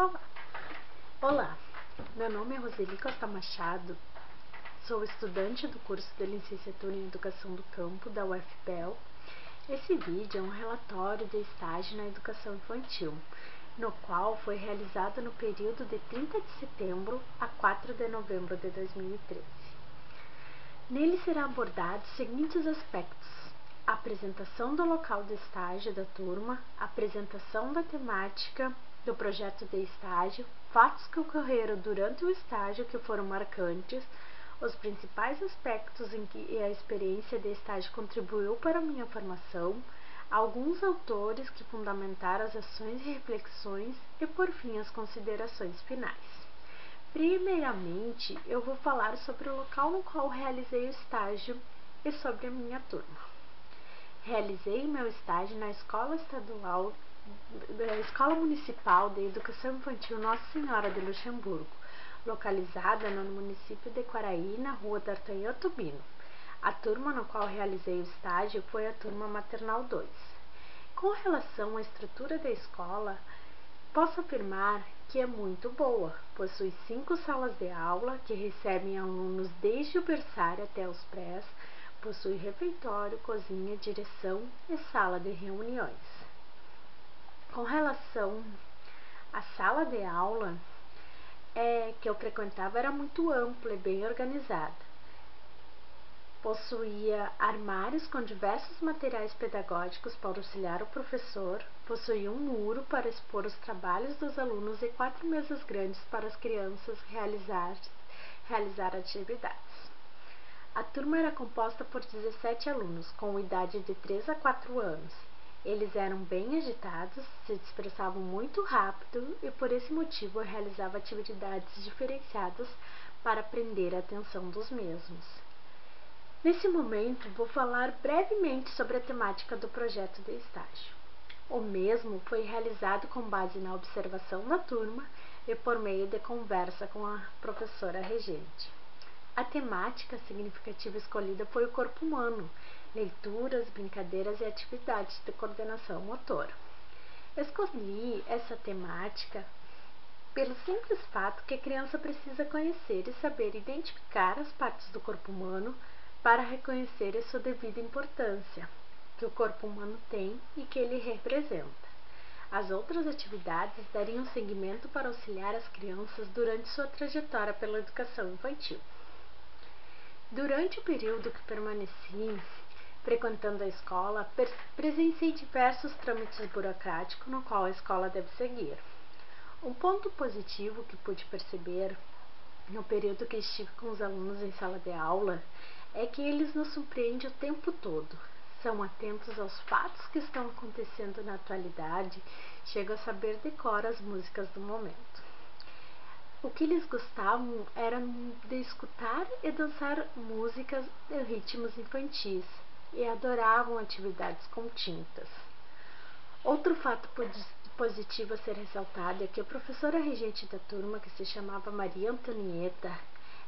Olá! Olá, meu nome é Roseli Costa Machado, sou estudante do curso de Licenciatura em Educação do Campo da UFPEL. Esse vídeo é um relatório de estágio na educação infantil, no qual foi realizado no período de 30 de setembro a 4 de novembro de 2013. Nele será abordado os seguintes aspectos: a apresentação do local de estágio da turma, a apresentação da temática do projeto de estágio, fatos que ocorreram durante o estágio que foram marcantes, os principais aspectos em que a experiência de estágio contribuiu para a minha formação, alguns autores que fundamentaram as ações e reflexões e, por fim, as considerações finais. Primeiramente, eu vou falar sobre o local no qual realizei o estágio e sobre a minha turma. Realizei meu estágio na Escola Municipal de Educação Infantil Nossa Senhora de Luxemburgo, localizada no município de Quaraí, na rua D'Artagnan Tubino. A turma na qual realizei o estágio foi a turma maternal 2. Com relação à estrutura da escola, posso afirmar que é muito boa. Possui 5 salas de aula que recebem alunos desde o berçário até os prés. Possui refeitório, cozinha, direção e sala de reuniões. Com relação à sala de aula que eu frequentava, era muito ampla e bem organizada. Possuía armários com diversos materiais pedagógicos para auxiliar o professor, possuía um muro para expor os trabalhos dos alunos e 4 mesas grandes para as crianças realizar atividades. A turma era composta por 17 alunos, com idade de 3 a 4 anos. Eles eram bem agitados, se expressavam muito rápido e, por esse motivo, eu realizava atividades diferenciadas para prender a atenção dos mesmos. Nesse momento, vou falar brevemente sobre a temática do projeto de estágio. O mesmo foi realizado com base na observação da turma e por meio de conversa com a professora regente. A temática significativa escolhida foi o corpo humano, leituras, brincadeiras e atividades de coordenação motora. Escolhi essa temática pelo simples fato que a criança precisa conhecer e saber identificar as partes do corpo humano para reconhecer a sua devida importância que o corpo humano tem e que ele representa. As outras atividades dariam seguimento para auxiliar as crianças durante sua trajetória pela educação infantil. Durante o período que permaneci frequentando a escola, presenciei diversos trâmites burocráticos no qual a escola deve seguir. Um ponto positivo que pude perceber no período que estive com os alunos em sala de aula é que eles nos surpreendem o tempo todo. São atentos aos fatos que estão acontecendo na atualidade, chegam a saber de cor as músicas do momento. O que eles gostavam era de escutar e dançar músicas e ritmos infantis e adoravam atividades com tintas. Outro fato positivo a ser ressaltado é que a professora regente da turma, que se chamava Maria Antonieta,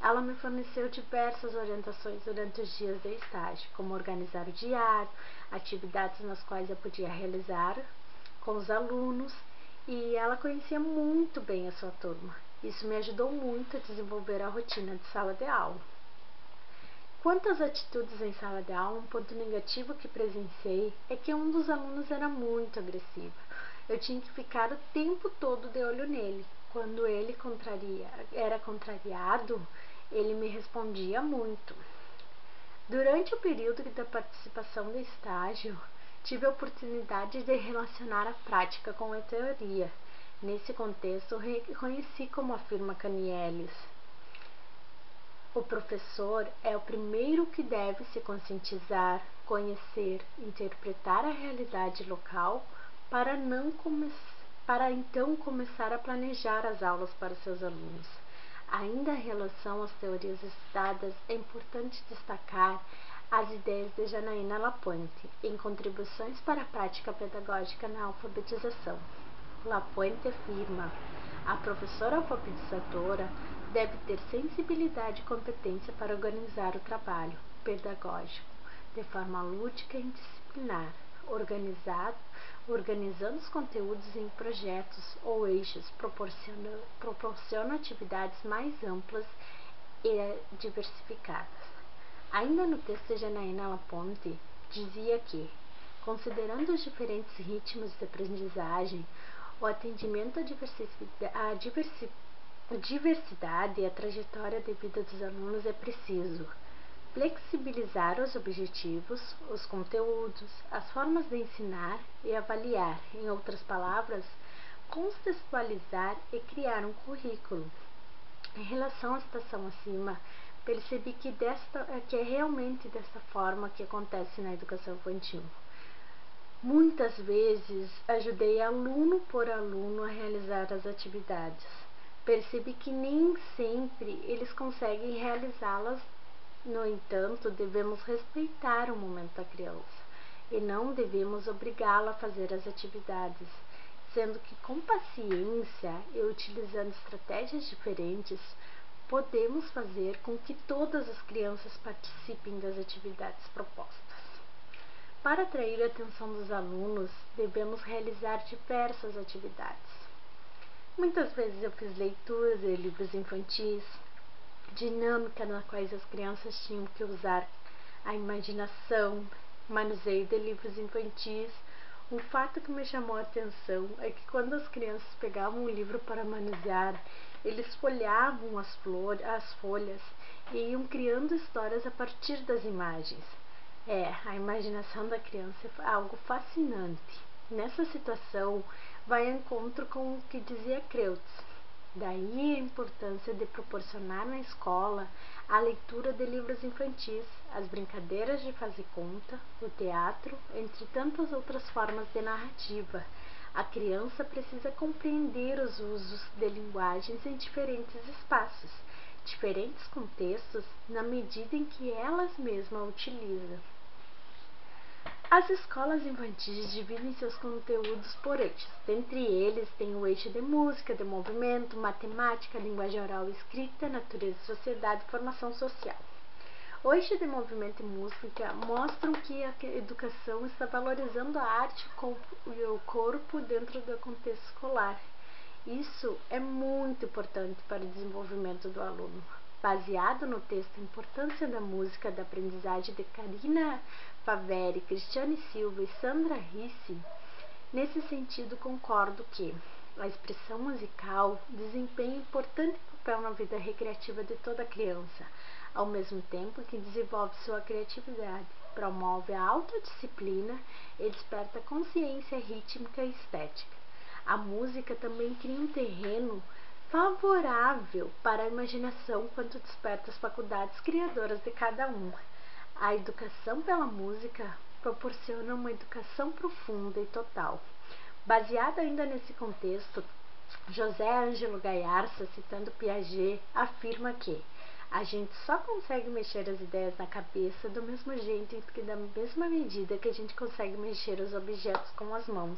ela me forneceu diversas orientações durante os dias de estágio, como organizar o diário, atividades nas quais eu podia realizar com os alunos, e ela conhecia muito bem a sua turma. Isso me ajudou muito a desenvolver a rotina de sala de aula. Quanto às atitudes em sala de aula, um ponto negativo que presenciei é que um dos alunos era muito agressivo. Eu tinha que ficar o tempo todo de olho nele. Quando ele era contrariado, ele me respondia muito. Durante o período da participação do estágio, tive a oportunidade de relacionar a prática com a teoria. Nesse contexto, reconheci como afirma Canielis: o professor é o primeiro que deve se conscientizar, conhecer, interpretar a realidade local para então começar a planejar as aulas para seus alunos. Ainda em relação às teorias estudadas, é importante destacar as ideias de Janaína Lapointe em Contribuições para a Prática Pedagógica na Alfabetização. Lapointe afirma: a professora alfabetizadora deve ter sensibilidade e competência para organizar o trabalho pedagógico de forma lúdica e disciplinar, Organizando os conteúdos em projetos ou eixos proporciona atividades mais amplas e diversificadas. Ainda no texto de Janaína Laponte, dizia que, considerando os diferentes ritmos de aprendizagem, o atendimento à diversidade e à trajetória de vida dos alunos é preciso flexibilizar os objetivos, os conteúdos, as formas de ensinar e avaliar, em outras palavras, contextualizar e criar um currículo. Em relação à citação acima, percebi que é realmente desta forma que acontece na educação infantil. Muitas vezes ajudei aluno por aluno a realizar as atividades. Percebi que nem sempre eles conseguem realizá-las. No entanto, devemos respeitar o momento da criança e não devemos obrigá-la a fazer as atividades, sendo que com paciência e utilizando estratégias diferentes, podemos fazer com que todas as crianças participem das atividades propostas. Para atrair a atenção dos alunos, devemos realizar diversas atividades. Muitas vezes eu fiz leituras de livros infantis, dinâmica nas quais as crianças tinham que usar a imaginação, manuseio de livros infantis. Um fato que me chamou a atenção é que quando as crianças pegavam um livro para manusear, eles folheavam as folhas e iam criando histórias a partir das imagens. A imaginação da criança é algo fascinante. Nessa situação, vai ao encontro com o que dizia Kreutz. Daí a importância de proporcionar na escola a leitura de livros infantis, as brincadeiras de fazer conta, o teatro, entre tantas outras formas de narrativa. A criança precisa compreender os usos de linguagens em diferentes espaços, diferentes contextos, na medida em que elas mesmas utilizam. As escolas infantis dividem seus conteúdos por eixos. Dentre eles tem o eixo de música, de movimento, matemática, linguagem oral e escrita, natureza e sociedade e formação social. O eixo de movimento e música mostram que a educação está valorizando a arte e o corpo dentro do contexto escolar. Isso é muito importante para o desenvolvimento do aluno. Baseado no texto A Importância da Música da Aprendizagem de Karina Faveri, Cristiane Silva e Sandra Ricci, nesse sentido concordo que a expressão musical desempenha importante papel na vida recreativa de toda criança, ao mesmo tempo que desenvolve sua criatividade, promove a autodisciplina e desperta consciência rítmica e estética. A música também cria um terreno favorável para a imaginação quanto desperta as faculdades criadoras de cada um. A educação pela música proporciona uma educação profunda e total. Baseado ainda nesse contexto, José Ângelo Gaiarsa, citando Piaget, afirma que a gente só consegue mexer as ideias na cabeça do mesmo jeito que da mesma medida que a gente consegue mexer os objetos com as mãos.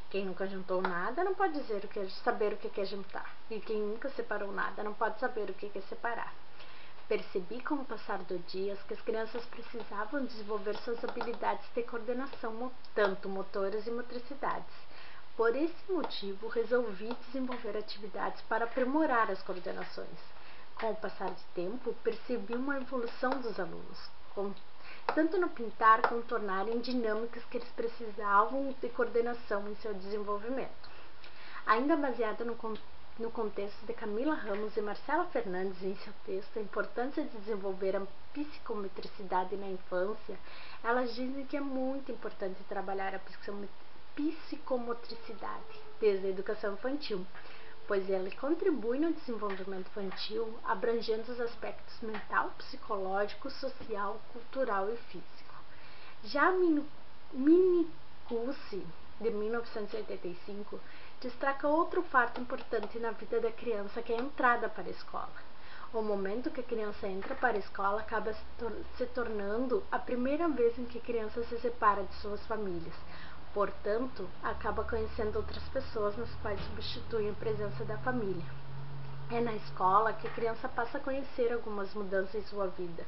Quem nunca juntou nada não pode saber o que é juntar. E quem nunca separou nada não pode saber o que é separar. Percebi com o passar do dia que as crianças precisavam desenvolver suas habilidades de coordenação, tanto motoras e motricidades. Por esse motivo, resolvi desenvolver atividades para aprimorar as coordenações. Com o passar do tempo, percebi uma evolução dos alunos, tanto no pintar como tornarem dinâmicas que eles precisavam de coordenação em seu desenvolvimento. Ainda baseada no contexto de Camila Ramos e Marcela Fernandes em seu texto A Importância de Desenvolver a Psicomotricidade na Infância, elas dizem que é muito importante trabalhar a psicomotricidade desde a educação infantil, pois ela contribui no desenvolvimento infantil, abrangendo os aspectos mental, psicológico, social, cultural e físico. Já Minicussi, de 1985, destaca outro fato importante na vida da criança, que é a entrada para a escola. O momento que a criança entra para a escola acaba se tornando a primeira vez em que a criança se separa de suas famílias. Portanto, acaba conhecendo outras pessoas nas quais substitui a presença da família. É na escola que a criança passa a conhecer algumas mudanças em sua vida,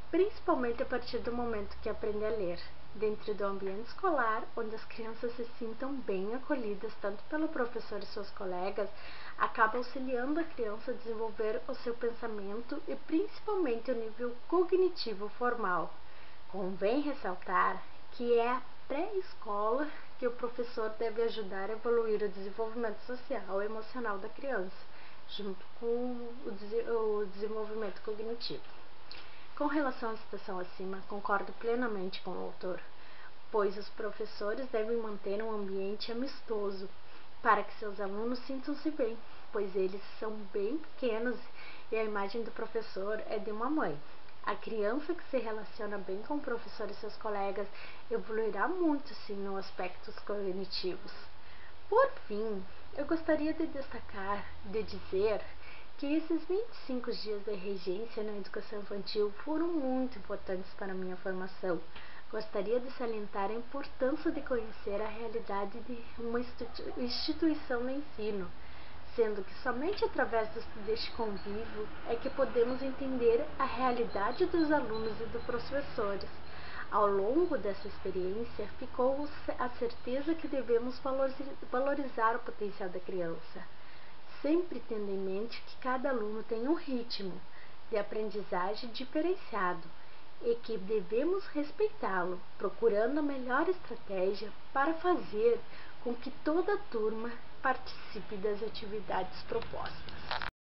principalmente a partir do momento que aprende a ler. dentro do ambiente escolar, onde as crianças se sintam bem acolhidas tanto pelo professor e seus colegas, acaba auxiliando a criança a desenvolver o seu pensamento e principalmente o nível cognitivo formal. Convém ressaltar que é a pré-escola que o professor deve ajudar a evoluir o desenvolvimento social e emocional da criança, junto com o desenvolvimento cognitivo. Com relação à citação acima, concordo plenamente com o autor, pois os professores devem manter um ambiente amistoso para que seus alunos sintam-se bem, pois eles são bem pequenos e a imagem do professor é de uma mãe. A criança que se relaciona bem com o professor e seus colegas evoluirá muito, sim, nos aspectos cognitivos. Por fim, eu gostaria de destacar, de dizer que esses 25 dias de regência na educação infantil foram muito importantes para a minha formação. Gostaria de salientar a importância de conhecer a realidade de uma instituição de ensino, sendo que somente através deste convívio é que podemos entender a realidade dos alunos e dos professores. Ao longo dessa experiência, ficou a certeza que devemos valorizar o potencial da criança, sempre tendo em mente que cada aluno tem um ritmo de aprendizagem diferenciado e que devemos respeitá-lo, procurando a melhor estratégia para fazer com que toda a turma participe das atividades propostas.